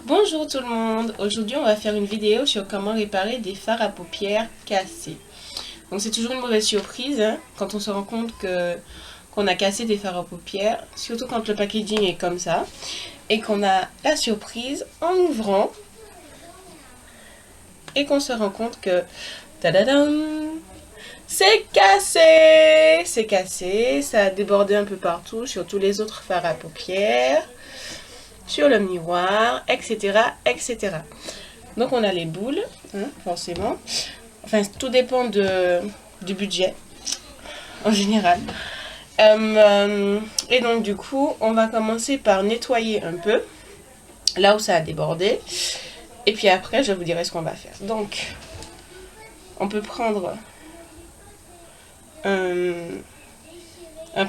Bonjour tout le monde, aujourd'hui on va faire une vidéo sur comment réparer des fards à paupières cassés. Donc c'est toujours une mauvaise surprise quand on se rend compte qu'on a cassé des fards à paupières, surtout quand le packaging est comme ça, et qu'on a la surprise en ouvrant et qu'on se rend compte que tadadam, c'est cassé! C'est cassé, ça a débordé un peu partout sur tous les autres fards à paupières, sur le miroir, etc. etc. Donc on a les boules, forcément. Enfin, tout dépend du budget, en général. Et donc du coup, on va commencer par nettoyer un peu, là où ça a débordé. Et puis après, je vous dirai ce qu'on va faire. Donc, on peut prendre un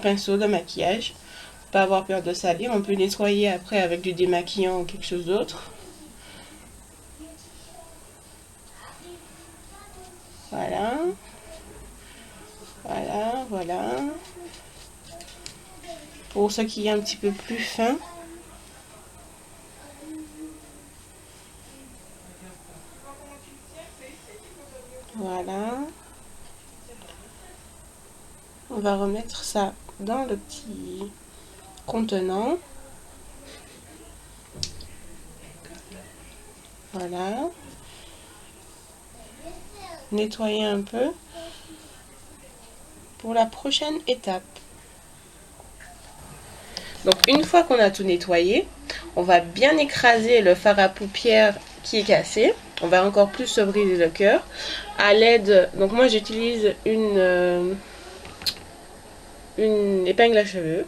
pinceau de maquillage. Pas avoir peur de salir. On peut nettoyer après avec du démaquillant ou quelque chose d'autre. Voilà. Voilà, voilà. Pour ce qui est un petit peu plus fin. Voilà. On va remettre ça dans le petit contenant. Voilà. Nettoyer un peu pour la prochaine étape. Donc une fois qu'on a tout nettoyé, on va bien écraser le fard à paupières qui est cassé. On va encore plus se briser le cœur à l'aide. Donc moi j'utilise une épingle à cheveux.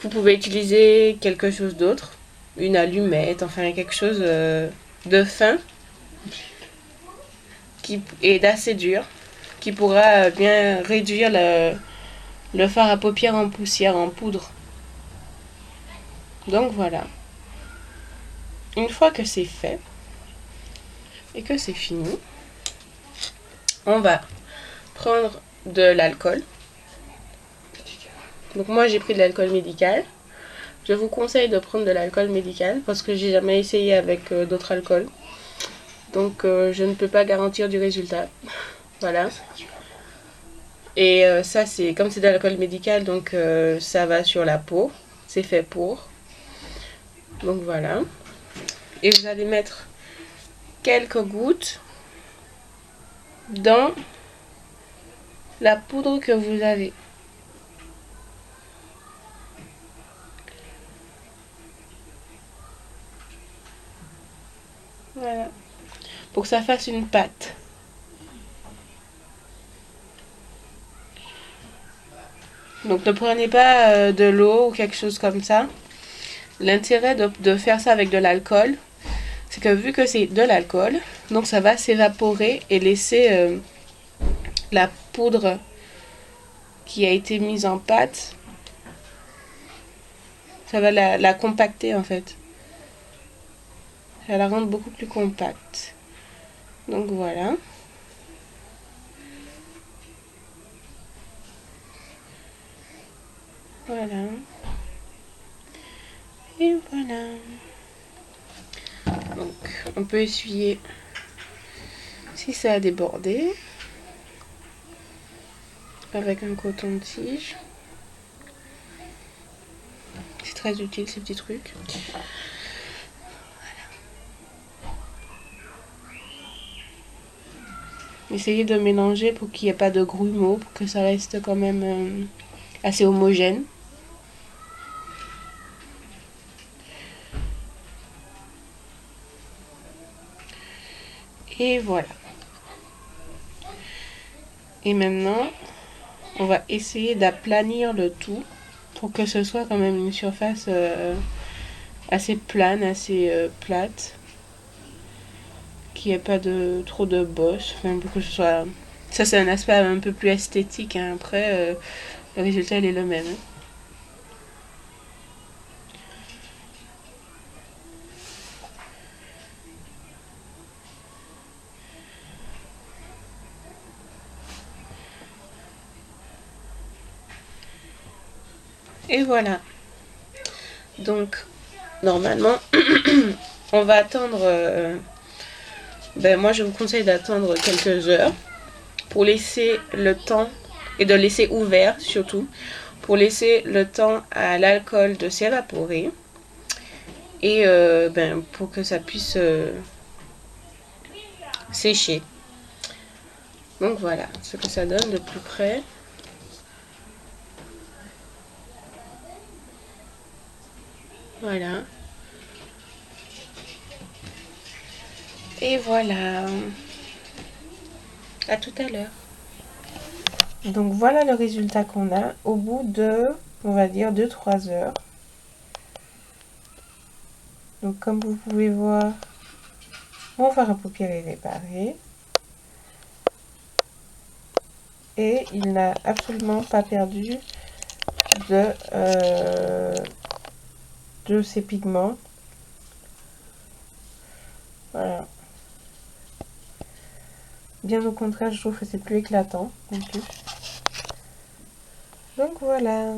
Vous pouvez utiliser quelque chose d'autre, une allumette, enfin quelque chose de fin et d'assez dur qui pourra bien réduire le fard à paupières en poussière, en poudre. Donc voilà. Une fois que c'est fait et que c'est fini, on va prendre de l'alcool. Donc moi j'ai pris de l'alcool médical. Je vous conseille de prendre de l'alcool médical parce que j'ai jamais essayé avec d'autres alcools. Donc je ne peux pas garantir du résultat. Voilà. Et ça c'est comme c'est de l'alcool médical, donc ça va sur la peau. C'est fait pour. Donc voilà. Et vous allez mettre quelques gouttes dans la poudre que vous avez. Voilà. Pour que ça fasse une pâte. Donc ne prenez pas de l'eau ou quelque chose comme ça. L'intérêt de faire ça avec de l'alcool, c'est que vu que c'est de l'alcool, donc ça va s'évaporer et laisser la poudre qui a été mise en pâte, ça va la compacter en fait. Ça la rendre beaucoup plus compacte. Donc voilà. Voilà. Et voilà. Donc on peut essuyer si ça a débordé avec un coton-tige. C'est très utile ces petits trucs. Essayez de mélanger pour qu'il n'y ait pas de grumeaux, pour que ça reste quand même assez homogène. Et voilà. Et maintenant, on va essayer d'aplanir le tout pour que ce soit quand même une surface assez plane, assez plate. Qu'il n'y ait pas trop de bosses. Enfin, pour que ce soit... Ça, c'est un aspect un peu plus esthétique. Hein. Après, le résultat, il est le même. Hein. Et voilà. Donc, normalement, on va attendre, moi je vous conseille d'attendre quelques heures pour laisser le temps, et de laisser ouvert surtout, pour laisser le temps à l'alcool de s'évaporer et pour que ça puisse sécher. Donc voilà ce que ça donne de plus près. Voilà. Et voilà. À tout à l'heure. Donc voilà le résultat qu'on a au bout de, on va dire, 2-3 heures. Donc comme vous pouvez voir, mon fard à paupières est réparé. Et il n'a absolument pas perdu de ses pigments. Voilà. Bien au contraire, je trouve que c'est plus éclatant en plus. Donc voilà.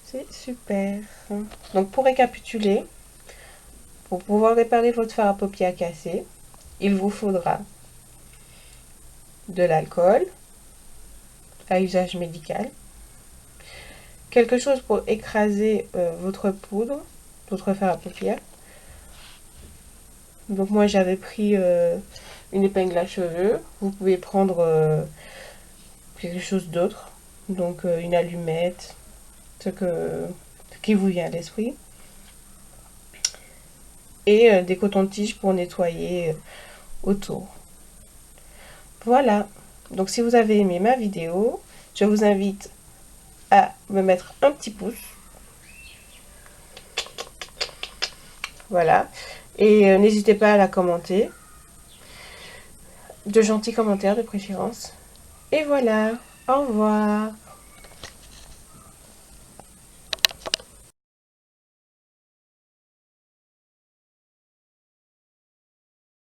C'est super. Donc pour récapituler, pour pouvoir réparer votre fard à paupières cassé, il vous faudra de l'alcool à usage médical, quelque chose pour écraser votre poudre, votre fard à paupières. Donc moi j'avais pris une épingle à cheveux. Vous pouvez prendre quelque chose d'autre, donc une allumette, ce qui vous vient à l'esprit, et des cotons-tiges pour nettoyer autour. Voilà, donc si vous avez aimé ma vidéo, je vous invite à me mettre un petit pouce. Voilà, et n'hésitez pas à la commenter, de gentils commentaires de préférence. Et voilà, au revoir.